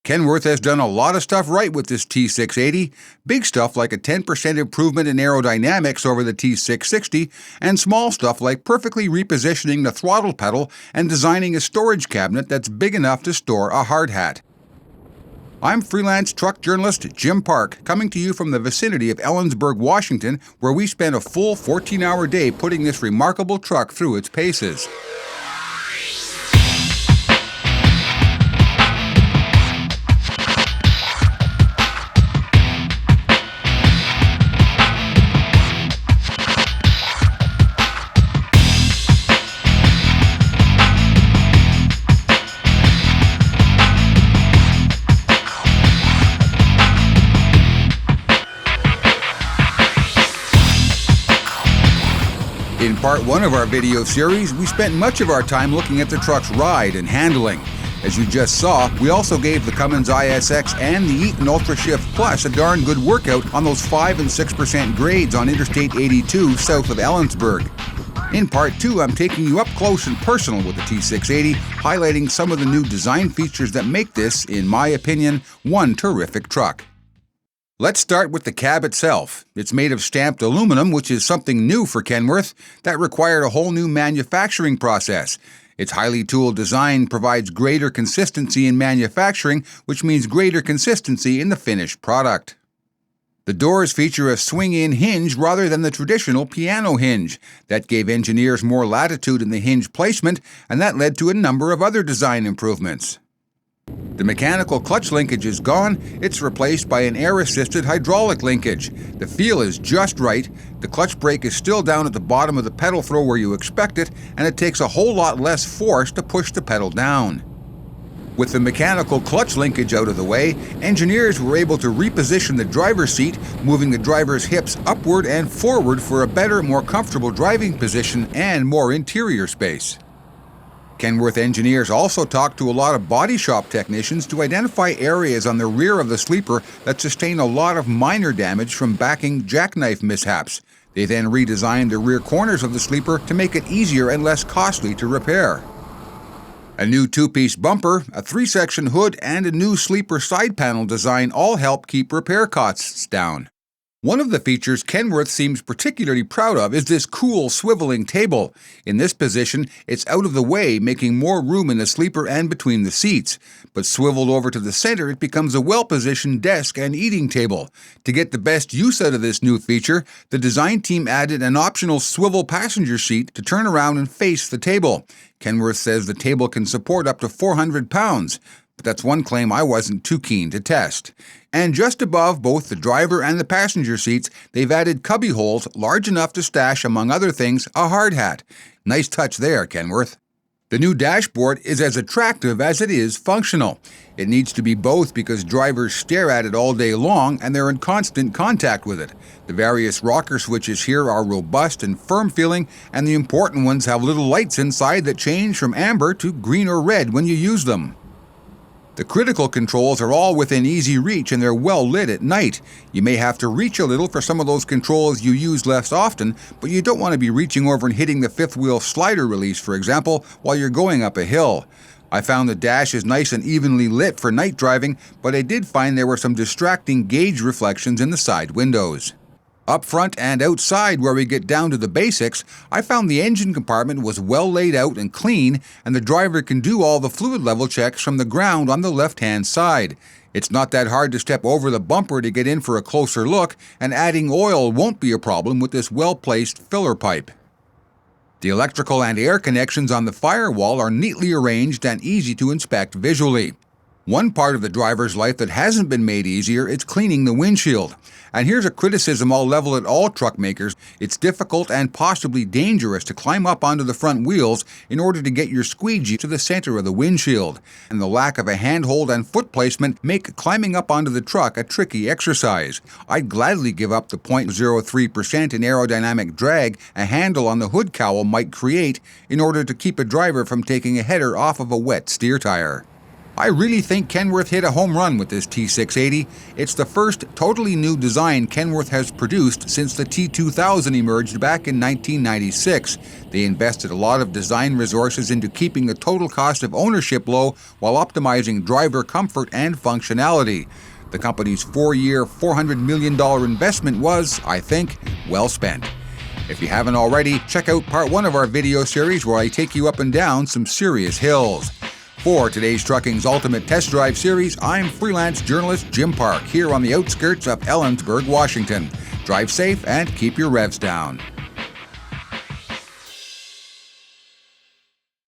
Kenworth has done a lot of stuff right with this T680, big stuff like a 10% improvement in aerodynamics over the T660, and small stuff like perfectly repositioning the throttle pedal and designing a storage cabinet that's big enough to store a hard hat. I'm freelance truck journalist Jim Park, coming to you from the vicinity of Ellensburg, Washington, where we spent a full 14-hour day putting this remarkable truck through its paces. In part one of our video series, we spent much of our time looking at the truck's ride and handling. As you just saw, we also gave the Cummins ISX and the Eaton UltraShift-Plus a darn good workout on those 5 and 6% grades on Interstate 82 south of Ellensburg. In part two, I'm taking you up close and personal with the T680, highlighting some of the new design features that make this, in my opinion, one terrific truck. Let's start with the cab itself. It's made of stamped aluminum, which is something new for Kenworth. That required a whole new manufacturing process. Its highly tooled design provides greater consistency in manufacturing, which means greater consistency in the finished product. The doors feature a swing-in hinge rather than the traditional piano hinge. That gave engineers more latitude in the hinge placement, and that led to a number of other design improvements. The mechanical clutch linkage is gone. It's replaced by an air-assisted hydraulic linkage. The feel is just right. The clutch brake is still down at the bottom of the pedal throw where you expect it, and it takes a whole lot less force to push the pedal down. With the mechanical clutch linkage out of the way, engineers were able to reposition the driver's seat, moving the driver's hips upward and forward for a better, more comfortable driving position and more interior space. Kenworth engineers also talked to a lot of body shop technicians to identify areas on the rear of the sleeper that sustain a lot of minor damage from backing jackknife mishaps. They then redesigned the rear corners of the sleeper to make it easier and less costly to repair. A new two-piece bumper, a 3-section hood, and a new sleeper side panel design all help keep repair costs down. One of the features Kenworth seems particularly proud of is this cool swiveling table. In this position, it's out of the way, making more room in the sleeper and between the seats. But swiveled over to the center, it becomes a well-positioned desk and eating table. To get the best use out of this new feature, the design team added an optional swivel passenger seat to turn around and face the table. Kenworth says the table can support up to 400 pounds. But that's one claim I wasn't too keen to test. And just above both the driver and the passenger seats, they've added cubby holes large enough to stash, among other things, a hard hat. Nice touch there, Kenworth. The new dashboard is as attractive as it is functional. It needs to be both because drivers stare at it all day long and they're in constant contact with it. The various rocker switches here are robust and firm feeling, and the important ones have little lights inside that change from amber to green or red when you use them. The critical controls are all within easy reach and they're well lit at night. You may have to reach a little for some of those controls you use less often, but you don't want to be reaching over and hitting the fifth wheel slider release, for example, while you're going up a hill. I found the dash is nice and evenly lit for night driving, but I did find there were some distracting gauge reflections in the side windows. Up front and outside, where we get down to the basics, I found the engine compartment was well laid out and clean, and the driver can do all the fluid level checks from the ground on the left-hand side. It's not that hard to step over the bumper to get in for a closer look, and adding oil won't be a problem with this well-placed filler pipe. The electrical and air connections on the firewall are neatly arranged and easy to inspect visually. One part of the driver's life that hasn't been made easier is cleaning the windshield. And here's a criticism I'll level at all truck makers. It's difficult and possibly dangerous to climb up onto the front wheels in order to get your squeegee to the center of the windshield. And the lack of a handhold and foot placement make climbing up onto the truck a tricky exercise. I'd gladly give up the 0.03% in aerodynamic drag a handle on the hood cowl might create in order to keep a driver from taking a header off of a wet steer tire. I really think Kenworth hit a home run with this T680. It's the first totally new design Kenworth has produced since the T2000 emerged back in 1996. They invested a lot of design resources into keeping the total cost of ownership low while optimizing driver comfort and functionality. The company's 4-year, $400 million investment was, I think, well spent. If you haven't already, check out part 1 of our video series where I take you up and down some serious hills. For today's Trucking's Ultimate Test Drive series, I'm freelance journalist Jim Park here on the outskirts of Ellensburg, Washington. Drive safe and keep your revs down.